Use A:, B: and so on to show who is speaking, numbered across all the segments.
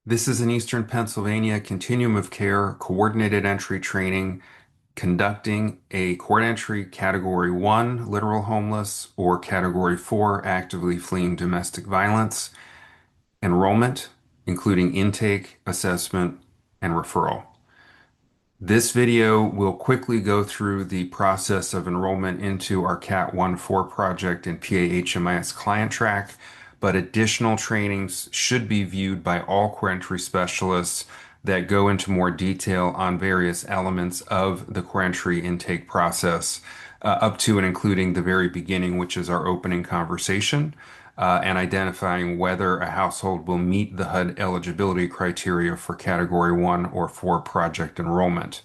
A: This is an Eastern Pennsylvania continuum of care coordinated entry training conducting a court entry category 1 literal homeless or category 4 actively fleeing domestic violence enrollment, including intake, assessment, and referral. This video will quickly go through the process of enrollment into our CAT 1-4 project and PAHMIS client track, but additional trainings should be viewed by all core entry specialists that go into more detail on various elements of the core entry intake process, up to and including the very beginning, which is our opening conversation, and identifying whether a household will meet the HUD eligibility criteria for Category 1 or 4 project enrollment.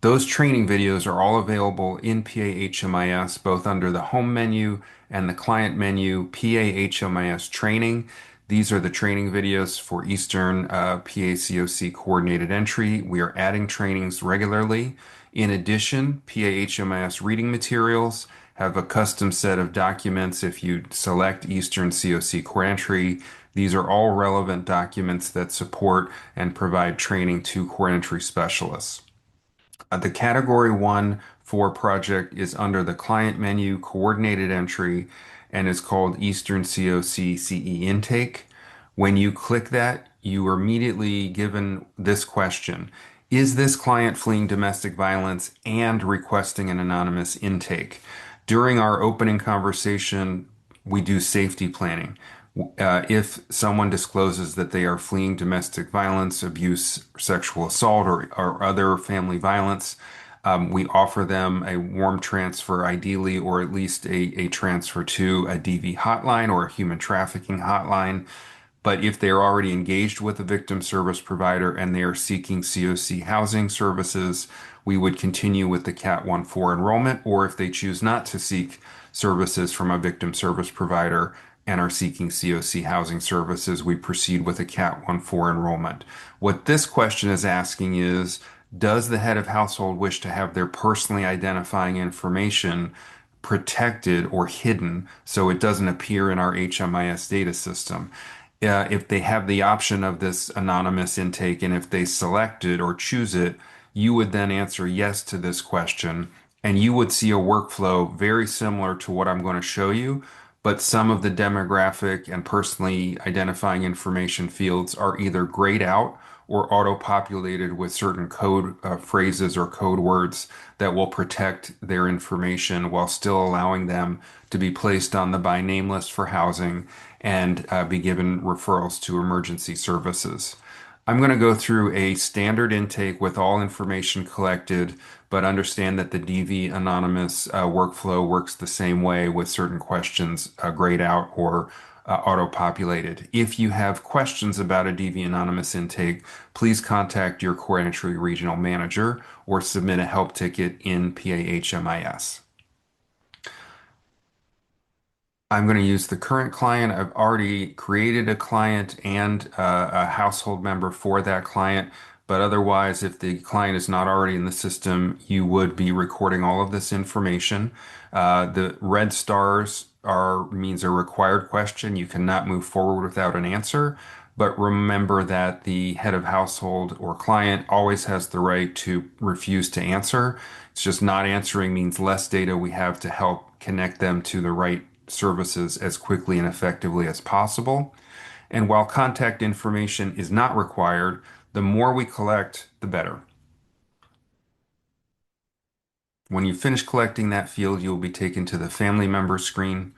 A: Those training videos are all available in PAHMIS, both under the home menu and the client menu, PAHMIS training. These are the training videos for Eastern PACOC coordinated entry. We are adding trainings regularly. In addition, PAHMIS reading materials have a custom set of documents if you select Eastern COC core entry. These are all relevant documents that support and provide training to core entry specialists. The Category 1-4 project is under the client menu coordinated entry and is called Eastern COC CE Intake. When you click that, you are immediately given this question. Is this client fleeing domestic violence and requesting an anonymous intake? During our opening conversation, we do safety planning. If someone discloses that they are fleeing domestic violence, abuse, sexual assault, or other family violence, we offer them a warm transfer, ideally, or at least a transfer to a DV hotline or a human trafficking hotline. But if they are already engaged with a victim service provider and they are seeking COC housing services, we would continue with the CAT 1-4 enrollment, or if they choose not to seek services from a victim service provider and are seeking COC housing services, we proceed with a CAT 1-4 enrollment. What this question is asking is, does the head of household wish to have their personally identifying information protected or hidden so it doesn't appear in our HMIS data system? If they have the option of this anonymous intake and if they select it or choose it, you would then answer yes to this question, and you would see a workflow very similar to what I'm going to show you, but some of the demographic and personally identifying information fields are either grayed out or auto-populated with certain code phrases or code words that will protect their information while still allowing them to be placed on the by name list for housing and be given referrals to emergency services. I'm going to go through a standard intake with all information collected, but understand that the DV anonymous workflow works the same way with certain questions grayed out or auto-populated. If you have questions about a DV anonymous intake, please contact your core entry regional manager or submit a help ticket in PAHMIS. I'm going to use the current client. I've already created a client and a household member for that client. But otherwise, if the client is not already in the system, you would be recording all of this information. The red stars means a required question. You cannot move forward without an answer. But remember that the head of household or client always has the right to refuse to answer. It's just not answering means less data we have to help connect them to the right services as quickly and effectively as possible. And while contact information is not required, the more we collect, the better. When you finish collecting that field, you'll be taken to the family member screen.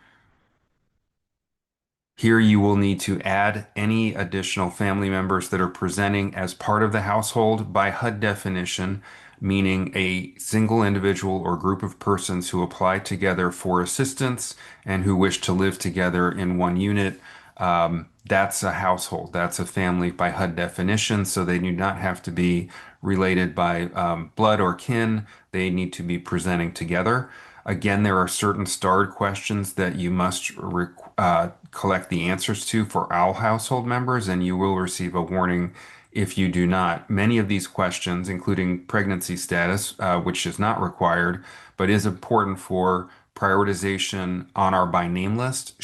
A: Here you will need to add any additional family members that are presenting as part of the household by HUD definition, meaning a single individual or group of persons who apply together for assistance and who wish to live together in one unit. That's a household. That's a family by HUD definition, so they do not have to be related by blood or kin. They need to be presenting together. Again, there are certain starred questions that you must collect the answers to for all household members, and you will receive a warning if you do not. Many of these questions, including pregnancy status, which is not required, but is important for prioritization on our by name list,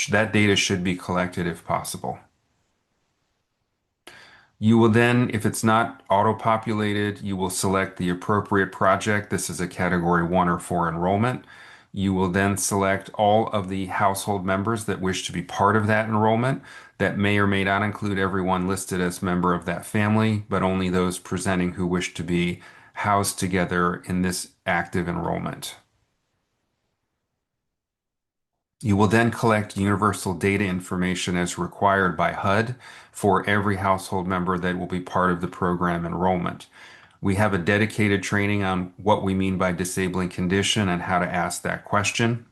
A: that data should be collected if possible. You will then, if it's not auto-populated, you will select the appropriate project. This is a category 1 or 4 enrollment. You will then select all of the household members that wish to be part of that enrollment. That may or may not include everyone listed as member of that family, but only those presenting who wish to be housed together in this active enrollment. You will then collect universal data information as required by HUD for every household member that will be part of the program enrollment. We have a dedicated training on what we mean by disabling condition and how to ask that question.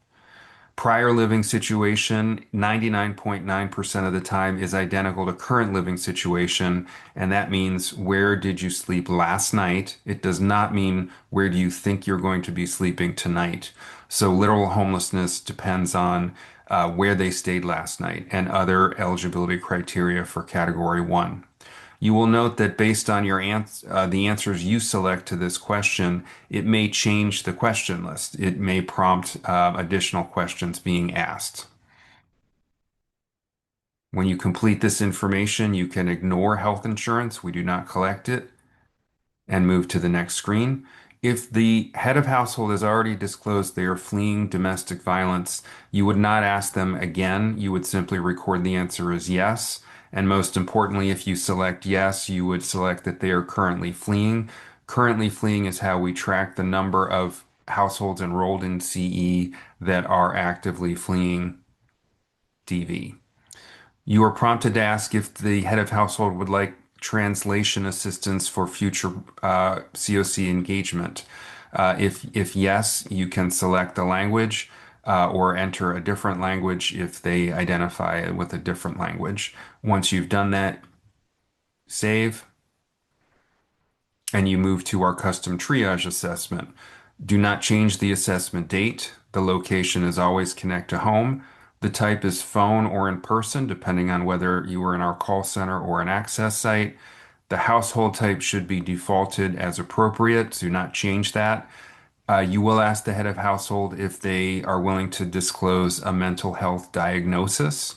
A: Prior living situation, 99.9% of the time is identical to current living situation, and that means where did you sleep last night? It does not mean where do you think you're going to be sleeping tonight. So literal homelessness depends on where they stayed last night and other eligibility criteria for category 1. You will note that based on the answers you select to this question, it may change the question list. It may prompt additional questions being asked. When you complete this information, you can ignore health insurance. We do not collect it and move to the next screen. If the head of household has already disclosed they are fleeing domestic violence, you would not ask them again. You would simply record the answer as yes. And most importantly, if you select yes, you would select that they are currently fleeing. Currently fleeing is how we track the number of households enrolled in CE that are actively fleeing DV. You are prompted to ask if the head of household would like translation assistance for future CoC engagement. If yes, you can select the language or enter a different language if they identify it with a different language. Once you've done that, save, and you move to our custom triage assessment. Do not change the assessment date. The location is always connect to home. The type is phone or in person, depending on whether you are in our call center or an access site. The household type should be defaulted as appropriate. Do not change that. You will ask the head of household if they are willing to disclose a mental health diagnosis.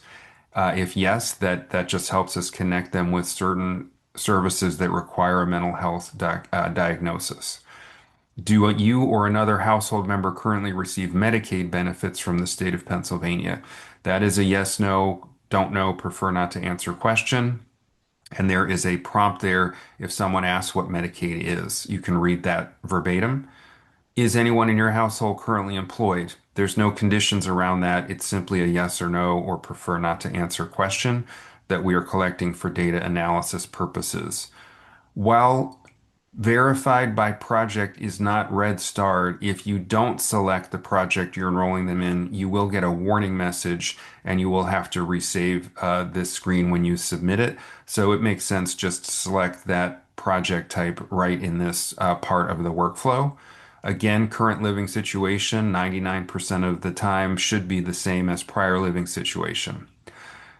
A: If yes, that just helps us connect them with certain services that require a mental health diagnosis. Do you or another household member currently receive Medicaid benefits from the state of Pennsylvania? That is a yes, no, don't know, prefer not to answer question. And there is a prompt there if someone asks what Medicaid is. You can read that verbatim. Is anyone in your household currently employed? There's no conditions around that. It's simply a yes or no or prefer not to answer question that we are collecting for data analysis purposes. While verified by project is not red starred, if you don't select the project you're enrolling them in, you will get a warning message and you will have to resave this screen when you submit it. So it makes sense just to select that project type right in this part of the workflow. Again, current living situation, 99% of the time should be the same as prior living situation.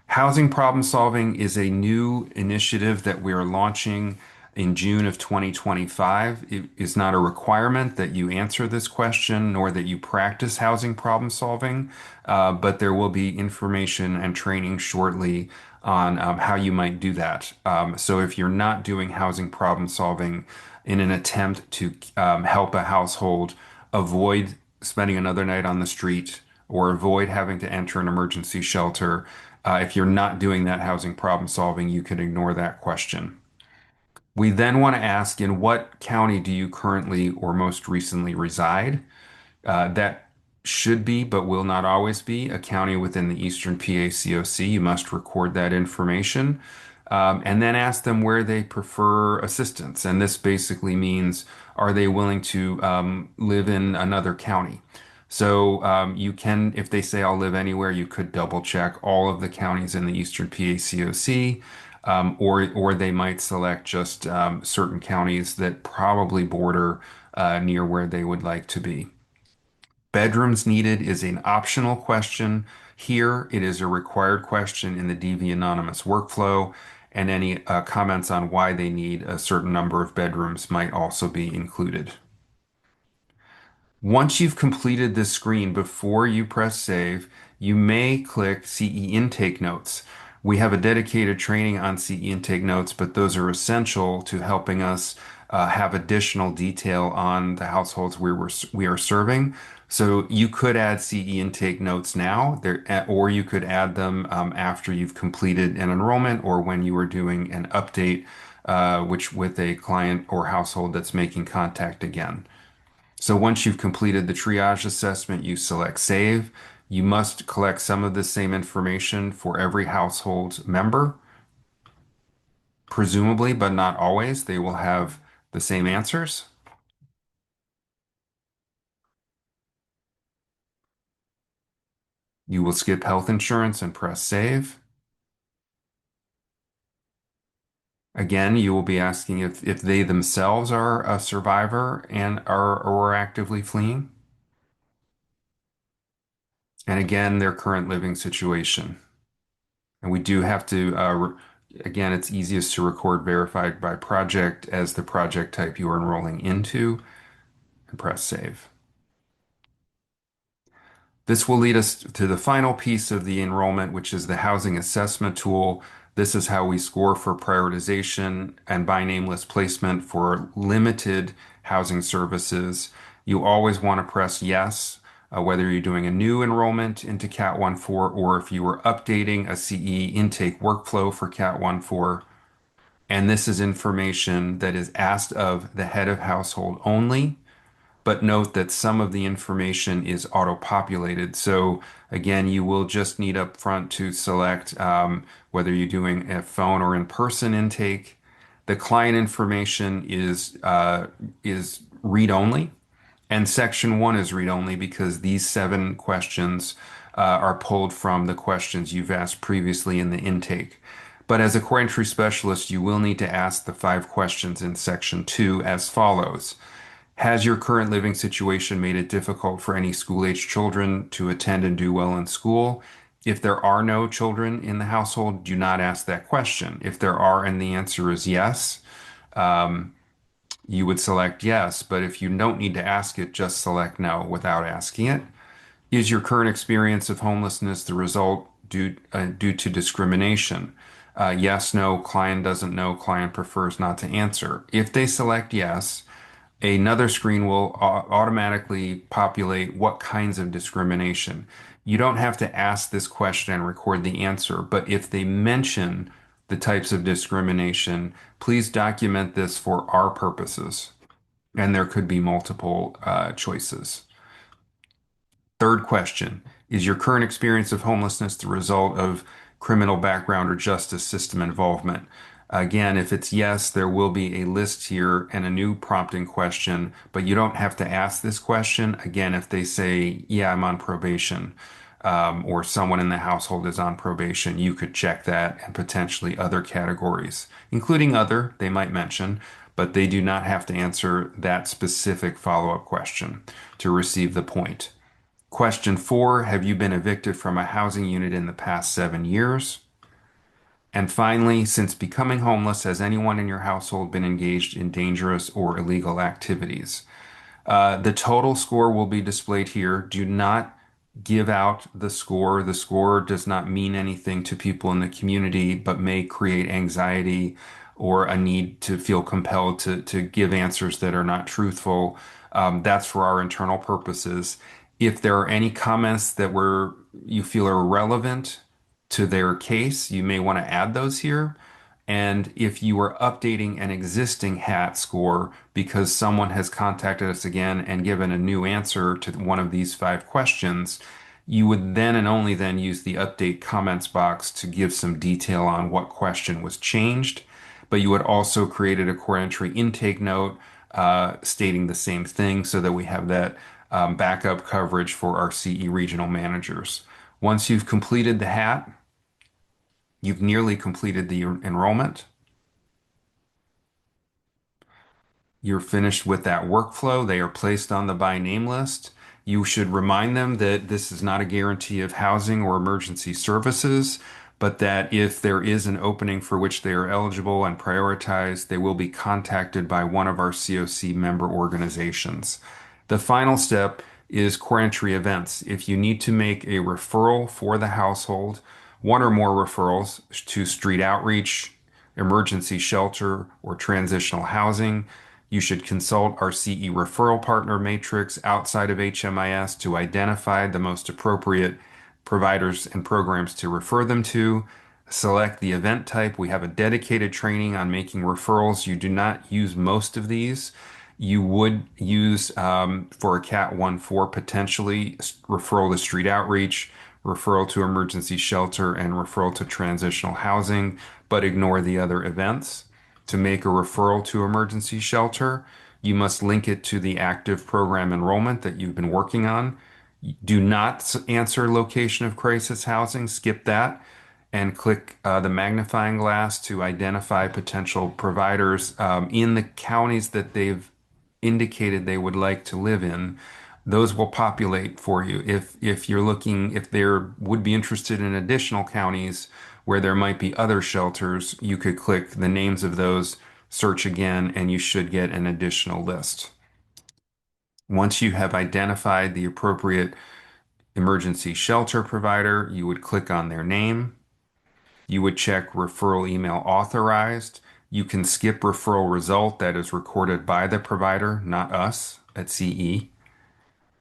A: Housing problem solving is a new initiative that we are launching in June of 2025. It is not a requirement that you answer this question nor that you practice housing problem solving, but there will be information and training shortly on how you might do that. So if you're not doing housing problem solving in an attempt to help a household avoid spending another night on the street or avoid having to enter an emergency shelter, if you're not doing that housing problem solving, you can ignore that question. We then want to ask, in what county do you currently or most recently reside? That should be, but will not always be, a county within the Eastern PA CoC. You must record that information. And then ask them where they prefer assistance. And this basically means, are they willing to live in another county? So you can, if they say I'll live anywhere, you could double check all of the counties in the Eastern PA CoC, or they might select just certain counties that probably border near where they would like to be. Bedrooms needed is an optional question. Here, it is a required question in the DV Anonymous workflow, and any comments on why they need a certain number of bedrooms might also be included. Once you've completed this screen, before you press save, you may click CE intake notes. We have a dedicated training on CE intake notes, but those are essential to helping us have additional detail on the households we are serving. So you could add CE intake notes now, there, or you could add them after you've completed an enrollment or when you are doing an update, which with a client or household that's making contact again. So once you've completed the triage assessment, you select save. You must collect some of the same information for every household member, presumably, but not always. They will have the same answers. You will skip health insurance and press save. Again, you will be asking if they themselves are a survivor and are or actively fleeing. And again, their current living situation. And we do have to, again, it's easiest to record verified by project as the project type you are enrolling into and press save. This will lead us to the final piece of the enrollment, which is the housing assessment tool. This is how we score for prioritization and by name list placement for limited housing services. You always want to press yes, whether you're doing a new enrollment into Cat 1.4 or if you are updating a CE intake workflow for Cat 1.4. And this is information that is asked of the head of household only, but note that some of the information is auto-populated. So again, you will just need up front to select whether you're doing a phone or in-person intake. The client information is read-only, and section one is read-only because these 7 questions are pulled from the questions you've asked previously in the intake. But as a core entry specialist, you will need to ask the 5 questions in section 2 as follows. Has your current living situation made it difficult for any school-age children to attend and do well in school? If there are no children in the household, do not ask that question. If there are and the answer is yes, you would select yes. But if you don't need to ask it, just select no without asking it. Is your current experience of homelessness the result due to discrimination? Yes, no, client doesn't know, client prefers not to answer. If they select yes, another screen will automatically populate what kinds of discrimination. You don't have to ask this question and record the answer, but if they mention the types of discrimination, please document this for our purposes. And there could be multiple choices. Third question, is your current experience of homelessness the result of criminal background or justice system involvement? Again, if it's yes, there will be a list here and a new prompting question, but you don't have to ask this question. Again, if they say, yeah, I'm on probation, or someone in the household is on probation, you could check that and potentially other categories, including other, they might mention, but they do not have to answer that specific follow-up question to receive the point. Question 4, have you been evicted from a housing unit in the past 7 years? And finally, since becoming homeless, has anyone in your household been engaged in dangerous or illegal activities? The total score will be displayed here. Do not give out the score. The score does not mean anything to people in the community, but may create anxiety or a need to feel compelled to give answers that are not truthful. That's for our internal purposes. If there are any comments that you feel are relevant to their case, you may want to add those here. And if you are updating an existing HAT score because someone has contacted us again and given a new answer to one of these 5 questions, you would then and only then use the update comments box to give some detail on what question was changed. But you would also created a core entry intake note stating the same thing so that we have that backup coverage for our CE regional managers. Once you've completed the HAT, you've nearly completed the enrollment. You're finished with that workflow. They are placed on the by name list. You should remind them that this is not a guarantee of housing or emergency services, but that if there is an opening for which they are eligible and prioritized, they will be contacted by one of our CoC member organizations. The final step is core entry events. If you need to make a referral for the household, one or more referrals to street outreach, emergency shelter, or transitional housing. You should consult our CE referral partner matrix outside of HMIS to identify the most appropriate providers and programs to refer them to. Select the event type. We have a dedicated training on making referrals. You do not use most of these. You would use for a Cat 1-4 potentially referral to street outreach, referral to emergency shelter, and referral to transitional housing, but ignore the other events. To make a referral to emergency shelter, you must link it to the active program enrollment that you've been working on. Do not answer location of crisis housing, skip that, and click the magnifying glass to identify potential providers in the counties that they've indicated they would like to live in. Those will populate for you. If you're looking, if there would be interested in additional counties where there might be other shelters, you could click the names of those, search again, and you should get an additional list. Once you have identified the appropriate emergency shelter provider, you would click on their name. You would check referral email authorized. You can skip referral result that is recorded by the provider, not us at CE.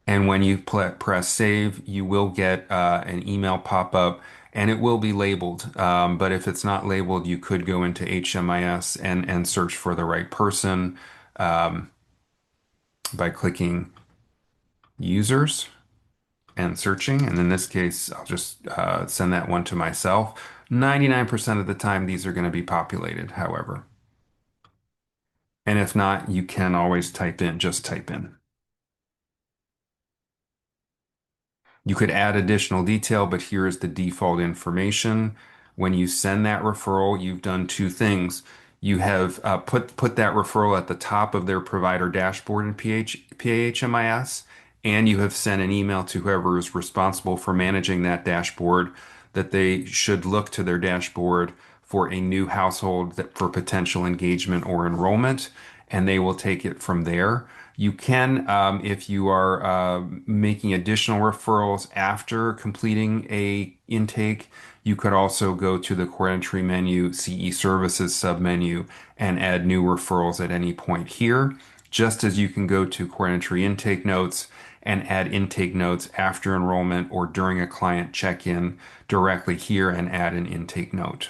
A: And when you press save, you will get an email pop up and it will be labeled. But if it's not labeled, you could go into HMIS and search for the right person by clicking users and searching. And in this case, I'll just send that one to myself. 99% of the time, these are going to be populated, however. And if not, you can always just type in. You could add additional detail, but here is the default information. When you send that referral, you've done two things. You have put that referral at the top of their provider dashboard in PAHMIS, and you have sent an email to whoever is responsible for managing that dashboard that they should look to their dashboard for a new household for potential engagement or enrollment, and they will take it from there. You can, if you are making additional referrals after completing a intake, you could also go to the core entry menu, CE Services submenu, and add new referrals at any point here, just as you can go to core entry intake notes and add intake notes after enrollment or during a client check-in directly here and add an intake note.